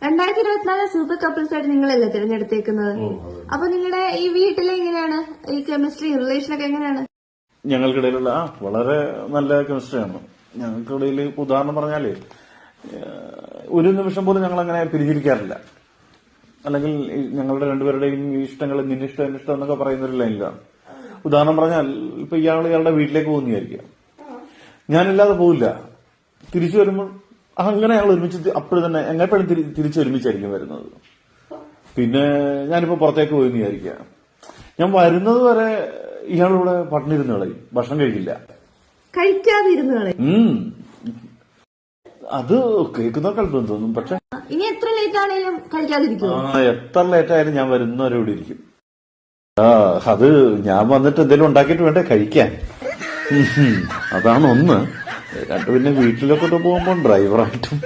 2024 super couples ആയിട്ട് നിങ്ങളല്ലേ തിരഞ്ഞെടുത്തേക്കുന്നത്? അപ്പൊ നിങ്ങളുടെ ഈ വീട്ടിലെ എങ്ങനെയാണ് ഈ കെമിസ്ട്രി റിലേഷൻ ഒക്കെ എങ്ങനെയാണ്? ഞങ്ങൾക്കിടയിലുള്ള വളരെ നല്ല കെമിസ്ട്രിയാണ്. ഞങ്ങൾക്കിടയിൽ ഉദാഹരണം പറഞ്ഞാല് ഒരു നിമിഷം പോലും ഞങ്ങൾ അങ്ങനെ പിരിച്ചിരിക്കാറില്ല. അല്ലെങ്കിൽ ഞങ്ങളുടെ രണ്ടുപേരുടെയും ഇഷ്ടങ്ങൾ നിന്നിഷ്ടം എന്നിഷ്ടം എന്നൊക്കെ പറയുന്ന ഒരു ലൈനിലാണ്. ഉദാഹരണം പറഞ്ഞാൽ ഇപ്പൊ ഇയാളുടെ വീട്ടിലേക്ക് പോകുന്നതായിരിക്കാം, ഞാനില്ലാതെ പോവില്ല. തിരിച്ചു വരുമ്പോൾ അങ്ങനെ ഞങ്ങൾ ഒരുമിച്ച് അപ്പോഴും തന്നെ എങ്ങനെപ്പോഴും തിരിച്ച് ഒരുമിച്ചായിരിക്കും വരുന്നത്. പിന്നെ ഞാനിപ്പോ പുറത്തേക്ക് പോയി വിചാരിക്കുക, ഞാൻ വരുന്നത് വരെ ഇയാളിവിടെ പട്ടിണിരുന്ന് കളയും, ഭക്ഷണം കഴിക്കില്ല, കഴിക്കാതിരുന്നു കളയും. അത് കേൾക്കുന്നവർക്ക് അത്ഭുതം തോന്നും. പക്ഷെ ഇനി എത്ര ലേറ്റ് ആണെങ്കിലും കഴിക്കാതിരിക്കും. എത്ര ലേറ്റ് ആയാലും ഞാൻ വരുന്നവരെ ഇവിടെ ഇരിക്കും. അത് ഞാൻ വന്നിട്ട് എന്തെങ്കിലും ഉണ്ടാക്കിയിട്ട് വേണ്ടേ കഴിക്കാൻ. അതാണ് ഒന്ന്. രണ്ട്, പിന്നെ വീട്ടിലൊക്കെ പോകുമ്പോൾ ഡ്രൈവറായിട്ടും